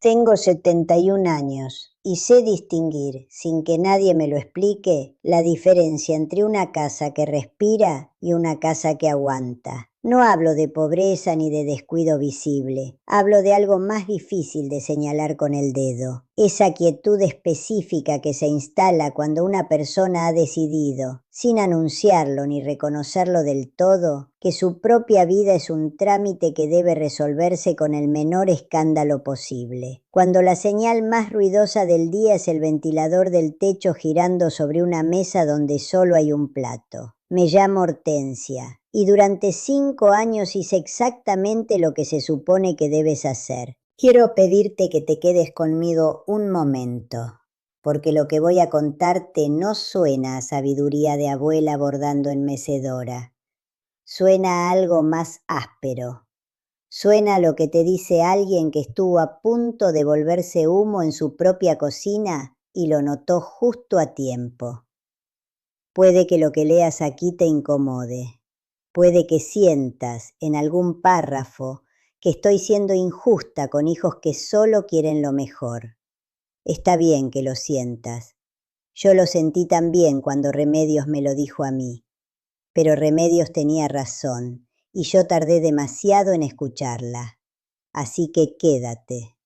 Tengo 71 años y sé distinguir, sin que nadie me lo explique, la diferencia entre una casa que respira y una casa que aguanta. No hablo de pobreza ni de descuido visible, hablo de algo más difícil de señalar con el dedo, esa quietud específica que se instala cuando una persona ha decidido, sin anunciarlo ni reconocerlo del todo, que su propia vida es un trámite que debe resolverse con el menor escándalo posible. Cuando la señal más ruidosa del día es el ventilador del techo girando sobre una mesa donde solo hay un plato. Me llamo Hortensia y durante 5 años hice exactamente lo que se supone que debes hacer. Quiero pedirte que te quedes conmigo un momento, porque lo que voy a contarte no suena a sabiduría de abuela bordando en mecedora. Suena a algo más áspero. Suena a lo que te dice alguien que estuvo a punto de volverse humo en su propia cocina y lo notó justo a tiempo. Puede que lo que leas aquí te incomode. Puede que sientas en algún párrafo que estoy siendo injusta con hijos que solo quieren lo mejor. Está bien que lo sientas. Yo lo sentí también cuando Remedios me lo dijo a mí. Pero Remedios tenía razón y yo tardé demasiado en escucharla. Así que quédate.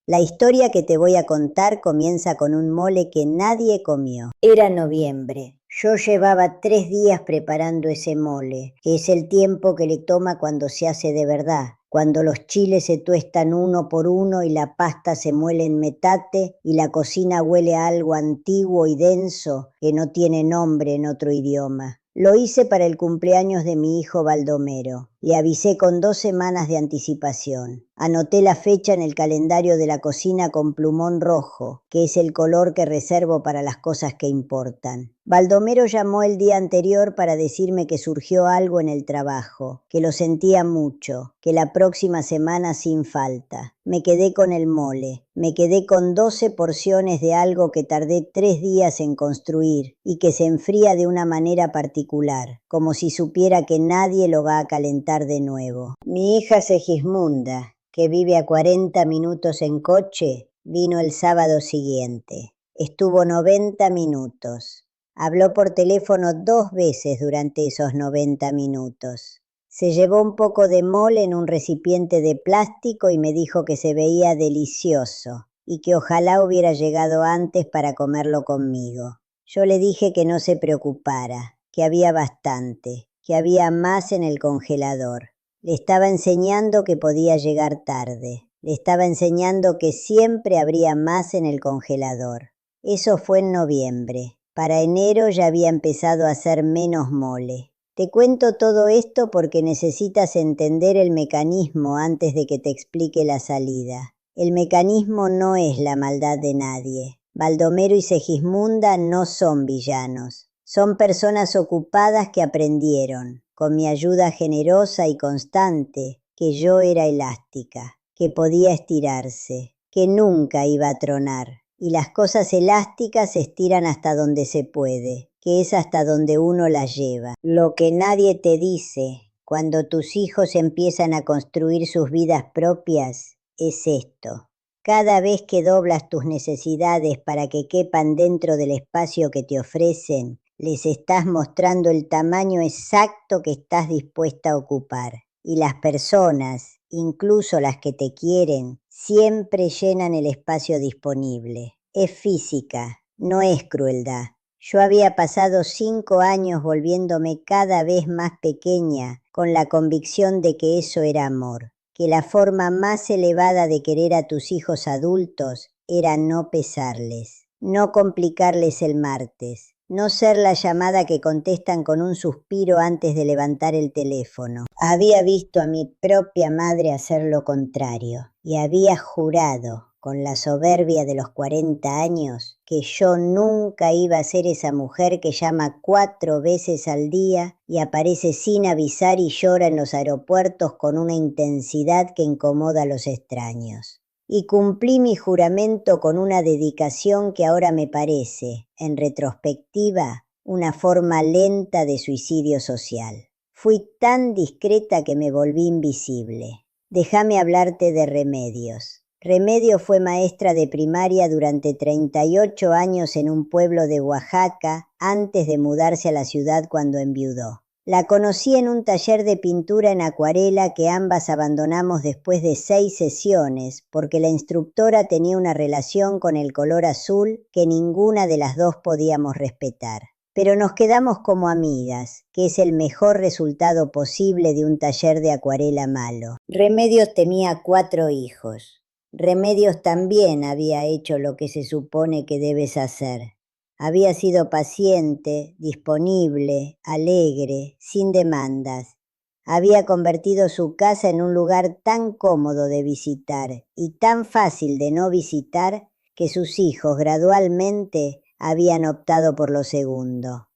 La historia que te voy a contar comienza con un mole que nadie comió. Era noviembre. Yo llevaba 3 días preparando ese mole, que es el tiempo que le toma cuando se hace de verdad, cuando los chiles se tuestan uno por uno y la pasta se muele en metate y la cocina huele a algo antiguo y denso que no tiene nombre en otro idioma. Lo hice para el cumpleaños de mi hijo Baldomero. Le avisé con 2 semanas de anticipación. Anoté la fecha en el calendario de la cocina con plumón rojo, que es el color que reservo para las cosas que importan. Baldomero llamó el día anterior para decirme que surgió algo en el trabajo, que lo sentía mucho, que la próxima semana sin falta. Me quedé con el mole, me quedé con 12 porciones de algo que tardé 3 días en construir y que se enfría de una manera particular, como si supiera que nadie lo va a calentar de nuevo. Mi hija Segismunda, que vive a 40 minutos en coche, vino el sábado siguiente. Estuvo 90 minutos. Habló por teléfono 2 veces durante esos 90 minutos. Se llevó un poco de mole en un recipiente de plástico y me dijo que se veía delicioso y que ojalá hubiera llegado antes para comerlo conmigo. Yo le dije que no se preocupara, que había bastante, que había más en el congelador. Le estaba enseñando que podía llegar tarde. Le estaba enseñando que siempre habría más en el congelador. Eso fue en noviembre. Para enero ya había empezado a hacer menos mole. Te cuento todo esto porque necesitas entender el mecanismo antes de que te explique la salida. El mecanismo no es la maldad de nadie. Baldomero y Segismunda no son villanos. Son personas ocupadas que aprendieron, con mi ayuda generosa y constante, que yo era elástica, que podía estirarse, que nunca iba a tronar. Y las cosas elásticas se estiran hasta donde se puede, que es hasta donde uno las lleva. Lo que nadie te dice cuando tus hijos empiezan a construir sus vidas propias es esto. Cada vez que doblas tus necesidades para que quepan dentro del espacio que te ofrecen, les estás mostrando el tamaño exacto que estás dispuesta a ocupar. Y las personas, incluso las que te quieren, siempre llenan el espacio disponible. Es física, no es crueldad. Yo había pasado 5 años volviéndome cada vez más pequeña con la convicción de que eso era amor, que la forma más elevada de querer a tus hijos adultos era no pesarles, no complicarles el martes, no ser la llamada que contestan con un suspiro antes de levantar el teléfono. Había visto a mi propia madre hacer lo contrario y había jurado, con la soberbia de los 40 años, que yo nunca iba a ser esa mujer que llama 4 veces al día y aparece sin avisar y llora en los aeropuertos con una intensidad que incomoda a los extraños. Y cumplí mi juramento con una dedicación que ahora me parece, en retrospectiva, una forma lenta de suicidio social. Fui tan discreta que me volví invisible. Déjame hablarte de Remedios. Remedios fue maestra de primaria durante 38 años en un pueblo de Oaxaca antes de mudarse a la ciudad cuando enviudó. La conocí en un taller de pintura en acuarela que ambas abandonamos después de 6 sesiones porque la instructora tenía una relación con el color azul que ninguna de las dos podíamos respetar. Pero nos quedamos como amigas, que es el mejor resultado posible de un taller de acuarela malo. Remedios tenía 4 hijos. Remedios también había hecho lo que se supone que debes hacer. Había sido paciente, disponible, alegre, sin demandas. Había convertido su casa en un lugar tan cómodo de visitar y tan fácil de no visitar que sus hijos gradualmente habían optado por lo segundo.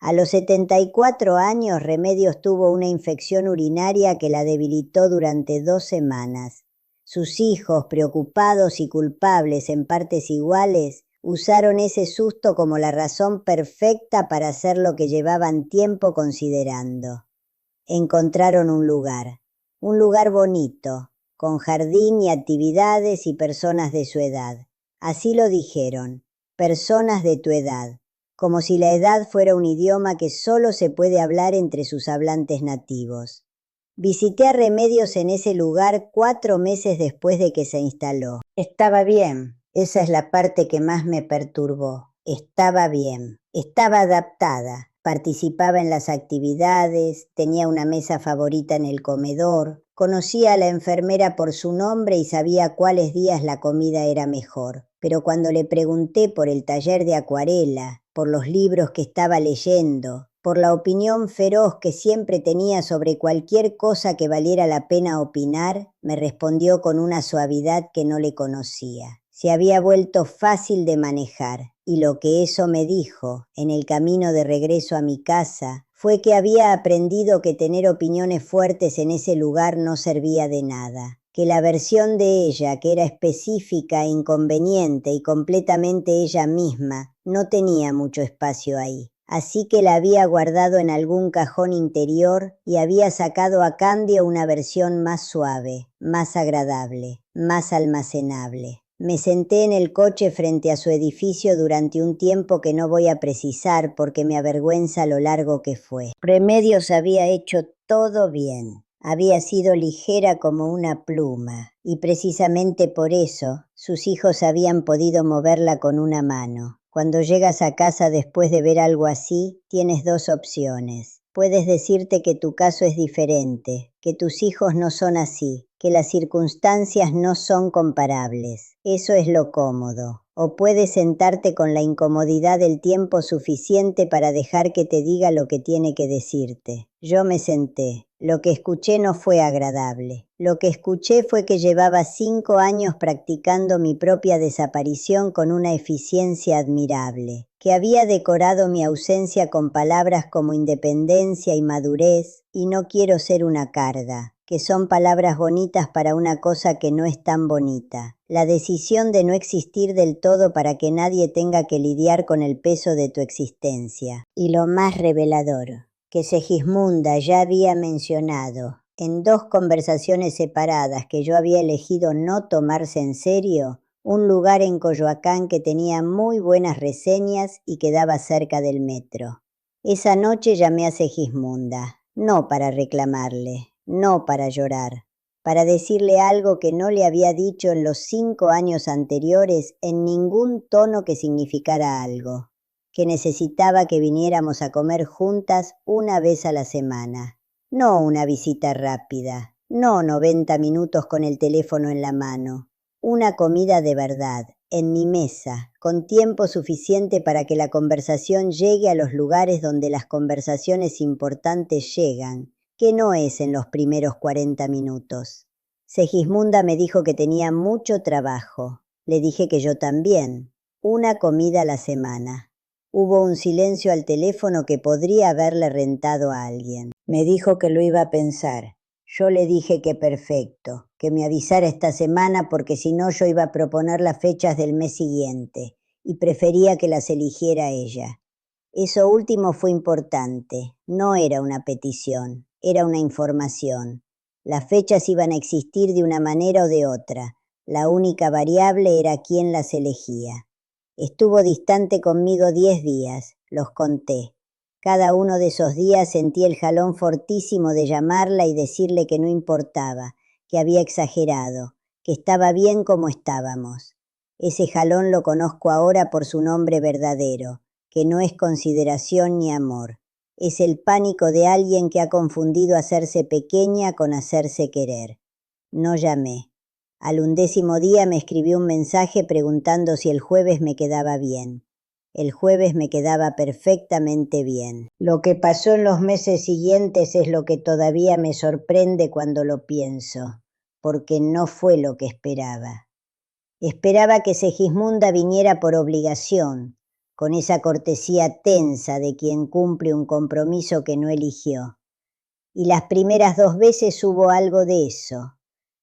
A los 74 años, Remedios tuvo una infección urinaria que la debilitó durante 2 semanas. Sus hijos, preocupados y culpables en partes iguales, usaron ese susto como la razón perfecta para hacer lo que llevaban tiempo considerando. Encontraron un lugar bonito, con jardín y actividades y personas de su edad. Así lo dijeron, personas de tu edad, como si la edad fuera un idioma que solo se puede hablar entre sus hablantes nativos. Visité a Remedios en ese lugar 4 meses después de que se instaló. Estaba bien, esa es la parte que más me perturbó. Estaba bien, estaba adaptada, participaba en las actividades, tenía una mesa favorita en el comedor, conocía a la enfermera por su nombre y sabía cuáles días la comida era mejor. Pero cuando le pregunté por el taller de acuarela, por los libros que estaba leyendo, por la opinión feroz que siempre tenía sobre cualquier cosa que valiera la pena opinar, me respondió con una suavidad que no le conocía. Se había vuelto fácil de manejar, y lo que eso me dijo, en el camino de regreso a mi casa, fue que había aprendido que tener opiniones fuertes en ese lugar no servía de nada, que la versión de ella, que era específica, inconveniente y completamente ella misma, no tenía mucho espacio ahí. Así que la había guardado en algún cajón interior y había sacado a cambio una versión más suave, más agradable, más almacenable. Me senté en el coche frente a su edificio durante un tiempo que no voy a precisar porque me avergüenza lo largo que fue. Remedios había hecho todo bien. Había sido ligera como una pluma y precisamente por eso sus hijos habían podido moverla con una mano. Cuando llegas a casa después de ver algo así, tienes 2 opciones. Puedes decirte que tu caso es diferente, que tus hijos no son así, que las circunstancias no son comparables. Eso es lo cómodo. O puedes sentarte con la incomodidad del tiempo suficiente para dejar que te diga lo que tiene que decirte. Yo me senté. Lo que escuché no fue agradable. Lo que escuché fue que llevaba 5 años practicando mi propia desaparición con una eficiencia admirable, que había decorado mi ausencia con palabras como independencia y madurez, y no quiero ser una carga, que son palabras bonitas para una cosa que no es tan bonita. La decisión de no existir del todo para que nadie tenga que lidiar con el peso de tu existencia. Y lo más revelador, que Segismunda ya había mencionado en 2 conversaciones separadas que yo había elegido no tomarse en serio, un lugar en Coyoacán que tenía muy buenas reseñas y quedaba cerca del metro. Esa noche llamé a Segismunda, no para reclamarle, no para llorar, para decirle algo que no le había dicho en los 5 años anteriores en ningún tono que significara algo, que necesitaba que viniéramos a comer juntas una vez a la semana. No una visita rápida, no 90 minutos con el teléfono en la mano. Una comida de verdad, en mi mesa, con tiempo suficiente para que la conversación llegue a los lugares donde las conversaciones importantes llegan, que no es en los primeros 40 minutos. Segismunda me dijo que tenía mucho trabajo. Le dije que yo también. Una comida a la semana. Hubo un silencio al teléfono que podría haberle rentado a alguien. Me dijo que lo iba a pensar. Yo le dije que perfecto, que me avisara esta semana porque si no yo iba a proponer las fechas del mes siguiente y prefería que las eligiera ella. Eso último fue importante, no era una petición, era una información. Las fechas iban a existir de una manera o de otra. La única variable era quién las elegía. Estuvo distante conmigo 10 días, los conté. Cada uno de esos días sentí el jalón fortísimo de llamarla y decirle que no importaba, que había exagerado, que estaba bien como estábamos. Ese jalón lo conozco ahora por su nombre verdadero, que no es consideración ni amor. Es el pánico de alguien que ha confundido hacerse pequeña con hacerse querer. No llamé. Al 11º día me escribió un mensaje preguntando si el jueves me quedaba bien. El jueves me quedaba perfectamente bien. Lo que pasó en los meses siguientes es lo que todavía me sorprende cuando lo pienso, porque no fue lo que esperaba. Esperaba que Segismunda viniera por obligación, con esa cortesía tensa de quien cumple un compromiso que no eligió. Y las primeras 2 veces hubo algo de eso.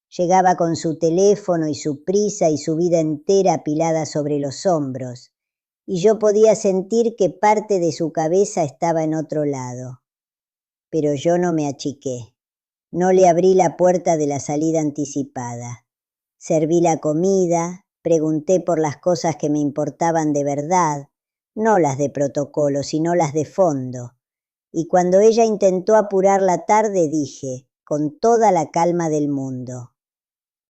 Llegaba con su teléfono y su prisa y su vida entera apilada sobre los hombros, y yo podía sentir que parte de su cabeza estaba en otro lado. Pero yo no me achiqué. No le abrí la puerta de la salida anticipada. Serví la comida, pregunté por las cosas que me importaban de verdad, no las de protocolo, sino las de fondo. Y cuando ella intentó apurar la tarde, dije, con toda la calma del mundo: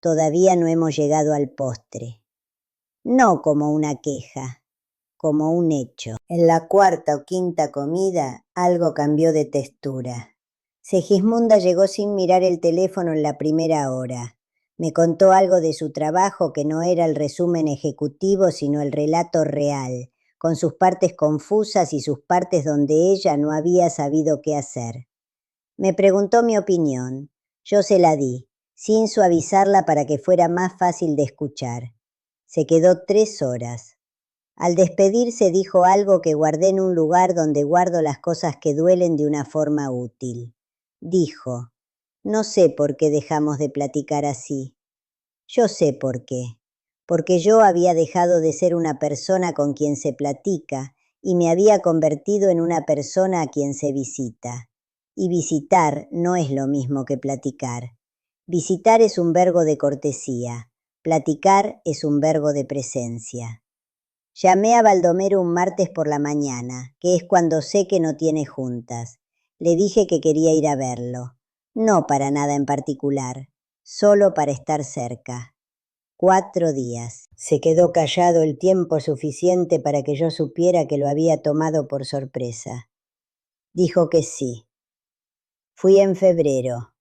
todavía no hemos llegado al postre. No como una queja, como un hecho. En la 4ª o 5ª comida, algo cambió de textura. Segismunda llegó sin mirar el teléfono en la primera hora. Me contó algo de su trabajo que no era el resumen ejecutivo, sino el relato real, con sus partes confusas y sus partes donde ella no había sabido qué hacer. Me preguntó mi opinión. Yo se la di, sin suavizarla para que fuera más fácil de escuchar. Se quedó 3 horas. Al despedirse dijo algo que guardé en un lugar donde guardo las cosas que duelen de una forma útil. Dijo: no sé por qué dejamos de platicar así. Yo sé por qué. Porque yo había dejado de ser una persona con quien se platica y me había convertido en una persona a quien se visita. Y visitar no es lo mismo que platicar. Visitar es un verbo de cortesía. Platicar es un verbo de presencia. Llamé a Baldomero un martes por la mañana, que es cuando sé que no tiene juntas. Le dije que quería ir a verlo. No para nada en particular, solo para estar cerca. 4 días. Se quedó callado el tiempo suficiente para que yo supiera que lo había tomado por sorpresa. Dijo que sí. Fui en febrero.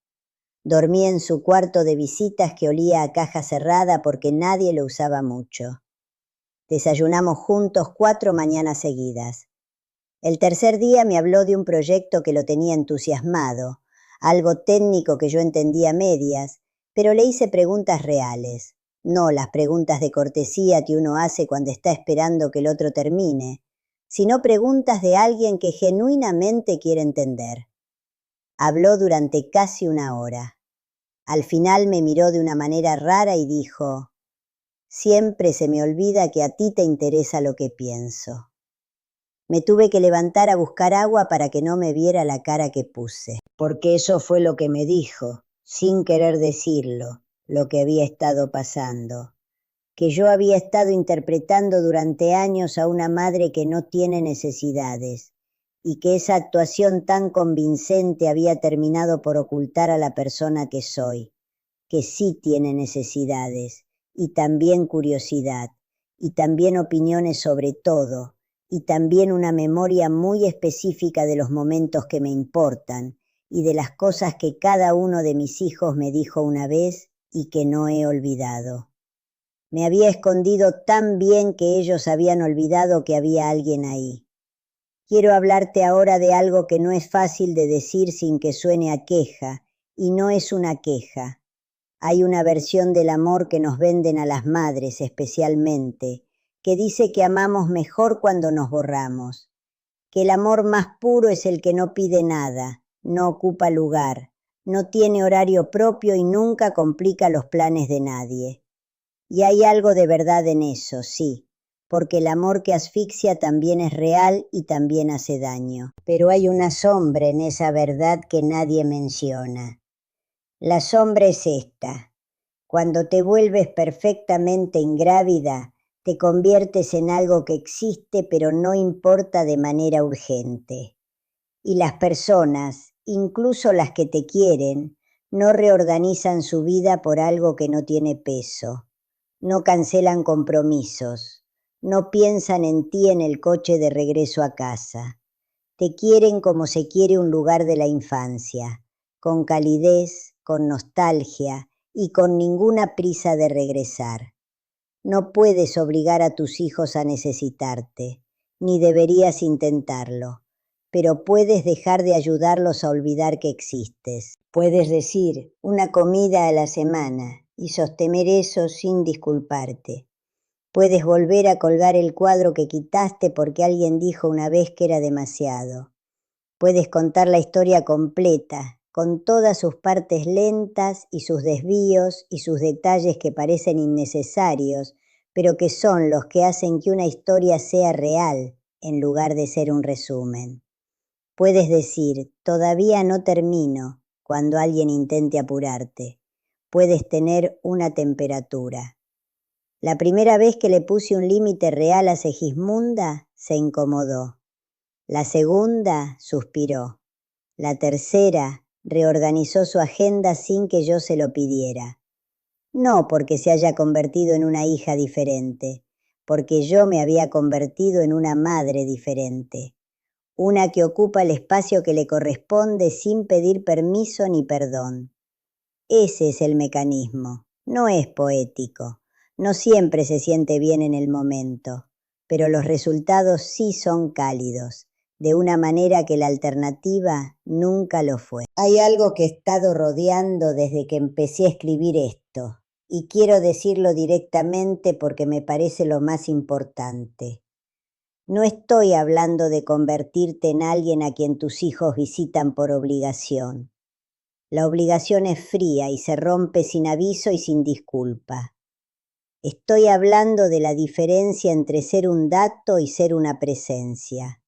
Dormí en su cuarto de visitas que olía a caja cerrada porque nadie lo usaba mucho. Desayunamos juntos 4 mañanas seguidas. El tercer día me habló de un proyecto que lo tenía entusiasmado, algo técnico que yo entendía a medias, pero le hice preguntas reales, no las preguntas de cortesía que uno hace cuando está esperando que el otro termine, sino preguntas de alguien que genuinamente quiere entender. Habló durante casi 1 hora. Al final me miró de una manera rara y dijo: siempre se me olvida que a ti te interesa lo que pienso. Me tuve que levantar a buscar agua para que no me viera la cara que puse, porque eso fue lo que me dijo, sin querer decirlo, lo que había estado pasando, que yo había estado interpretando durante años a una madre que no tiene necesidades, y que esa actuación tan convincente había terminado por ocultar a la persona que soy, que sí tiene necesidades, y también curiosidad, y también opiniones sobre todo, y también una memoria muy específica de los momentos que me importan, y de las cosas que cada uno de mis hijos me dijo una vez y que no he olvidado. Me había escondido tan bien que ellos habían olvidado que había alguien ahí. Quiero hablarte ahora de algo que no es fácil de decir sin que suene a queja, y no es una queja. Hay una versión del amor que nos venden a las madres especialmente, que dice que amamos mejor cuando nos borramos, que el amor más puro es el que no pide nada, no ocupa lugar, no tiene horario propio y nunca complica los planes de nadie. Y hay algo de verdad en eso, sí, porque el amor que asfixia también es real y también hace daño. Pero hay una sombra en esa verdad que nadie menciona. La sombra es esta: Cuando te vuelves perfectamente ingrávida, te conviertes en algo que existe pero no importa de manera urgente. Y las personas, incluso las que te quieren, no reorganizan su vida por algo que no tiene peso. No cancelan compromisos. No piensan en ti en el coche de regreso a casa. Te quieren como se quiere un lugar de la infancia, con calidez, con nostalgia y con ninguna prisa de regresar. No puedes obligar a tus hijos a necesitarte, ni deberías intentarlo, pero puedes dejar de ayudarlos a olvidar que existes. Puedes decir una comida a la semana y sostener eso sin disculparte. Puedes volver a colgar el cuadro que quitaste porque alguien dijo una vez que era demasiado. Puedes contar la historia completa, con todas sus partes lentas y sus desvíos y sus detalles que parecen innecesarios, pero que son los que hacen que una historia sea real en lugar de ser un resumen. Puedes decir, todavía no termino, cuando alguien intente apurarte. Puedes tener una temperatura. La primera vez que le puse un límite real a Segismunda, se incomodó. La segunda, suspiró. La tercera, reorganizó su agenda sin que yo se lo pidiera. No porque se haya convertido en una hija diferente, porque yo me había convertido en una madre diferente. Una que ocupa el espacio que le corresponde sin pedir permiso ni perdón. Ese es el mecanismo. No es poético. No siempre se siente bien en el momento, pero los resultados sí son cálidos, de una manera que la alternativa nunca lo fue. Hay algo que he estado rodeando desde que empecé a escribir esto, y quiero decirlo directamente porque me parece lo más importante. No estoy hablando de convertirte en alguien a quien tus hijos visitan por obligación. La obligación es fría y se rompe sin aviso y sin disculpa. Estoy hablando de la diferencia entre ser un dato y ser una presencia.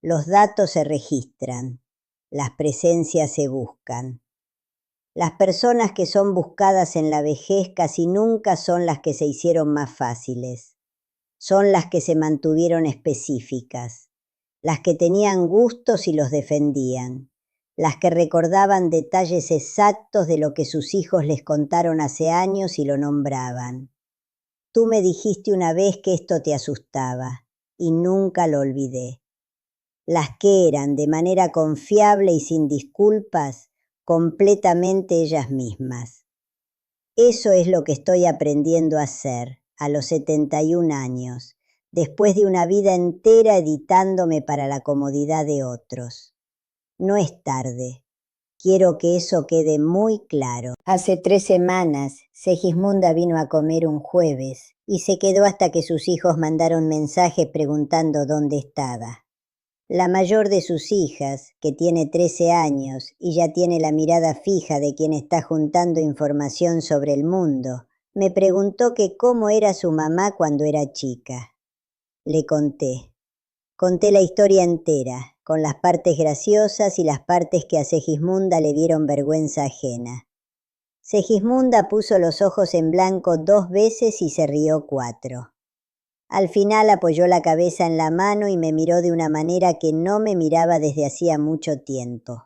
Los datos se registran, las presencias se buscan. Las personas que son buscadas en la vejez casi nunca son las que se hicieron más fáciles. Son las que se mantuvieron específicas, las que tenían gustos y los defendían, las que recordaban detalles exactos de lo que sus hijos les contaron hace años y lo nombraban. Tú me dijiste una vez que esto te asustaba, y nunca lo olvidé. Las que eran, de manera confiable y sin disculpas, completamente ellas mismas. Eso es lo que estoy aprendiendo a hacer a los 71 años, después de una vida entera editándome para la comodidad de otros. No es tarde. Quiero que eso quede muy claro. Hace 3 semanas, Segismunda vino a comer un jueves y se quedó hasta que sus hijos mandaron mensajes preguntando dónde estaba. La mayor de sus hijas, que tiene 13 años y ya tiene la mirada fija de quien está juntando información sobre el mundo, me preguntó que cómo era su mamá cuando era chica. Le conté. Conté la historia entera, con las partes graciosas y las partes que a Segismunda le dieron vergüenza ajena. Segismunda puso los ojos en blanco 2 veces y se rió 4. Al final apoyó la cabeza en la mano y me miró de una manera que no me miraba desde hacía mucho tiempo.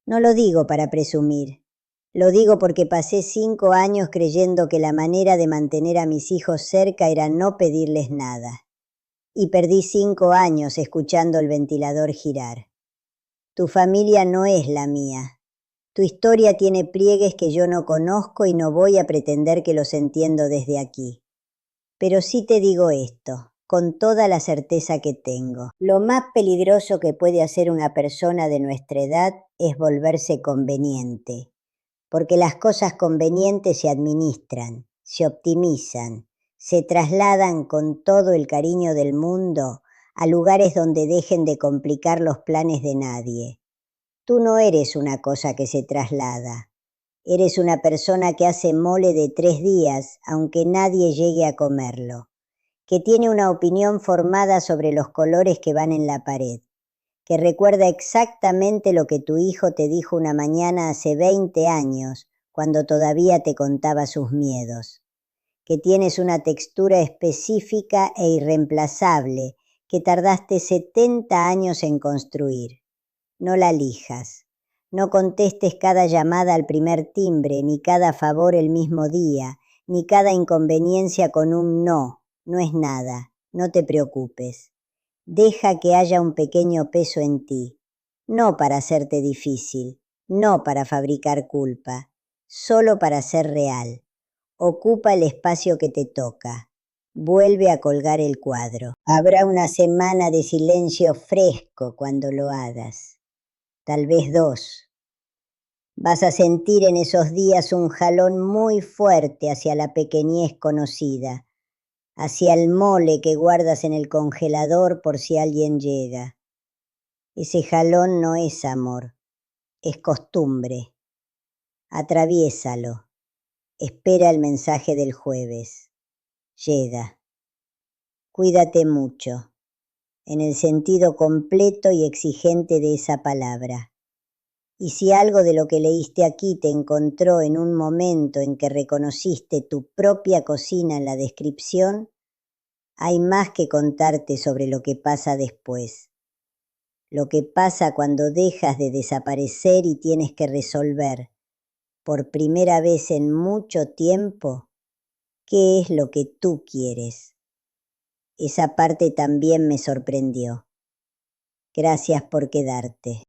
No lo digo para presumir, lo digo porque pasé 5 años creyendo que la manera de mantener a mis hijos cerca era no pedirles nada. Y perdí 5 años escuchando el ventilador girar. Tu familia no es la mía. Tu historia tiene pliegues que yo no conozco y no voy a pretender que los entiendo desde aquí. Pero sí te digo esto, con toda la certeza que tengo. Lo más peligroso que puede hacer una persona de nuestra edad es volverse conveniente, porque las cosas convenientes se administran, se optimizan, se trasladan con todo el cariño del mundo a lugares donde dejen de complicar los planes de nadie. Tú no eres una cosa que se traslada. Eres una persona que hace mole de 3 días, aunque nadie llegue a comerlo, que tiene una opinión formada sobre los colores que van en la pared, que recuerda exactamente lo que tu hijo te dijo una mañana hace 20 años, cuando todavía te contaba sus miedos, que tienes una textura específica e irreemplazable que tardaste 70 años en construir. No la elijas. No contestes cada llamada al primer timbre, ni cada favor el mismo día, ni cada inconveniencia con un no. No es nada. No te preocupes. Deja que haya un pequeño peso en ti. No para hacerte difícil, no para fabricar culpa, solo para ser real. Ocupa el espacio que te toca. Vuelve a colgar el cuadro. Habrá una semana de silencio fresco cuando lo hagas. Tal vez 2. Vas a sentir en esos días un jalón muy fuerte hacia la pequeñez conocida, hacia el mole que guardas en el congelador por si alguien llega. Ese jalón no es amor, es costumbre. Atraviésalo. Espera el mensaje del jueves. Llega. Cuídate mucho, en el sentido completo y exigente de esa palabra. Y si algo de lo que leíste aquí te encontró en un momento en que reconociste tu propia cocina en la descripción, hay más que contarte sobre lo que pasa después. Lo que pasa cuando dejas de desaparecer y tienes que resolver, por primera vez en mucho tiempo, qué es lo que tú quieres. Esa parte también me sorprendió. Gracias por quedarte.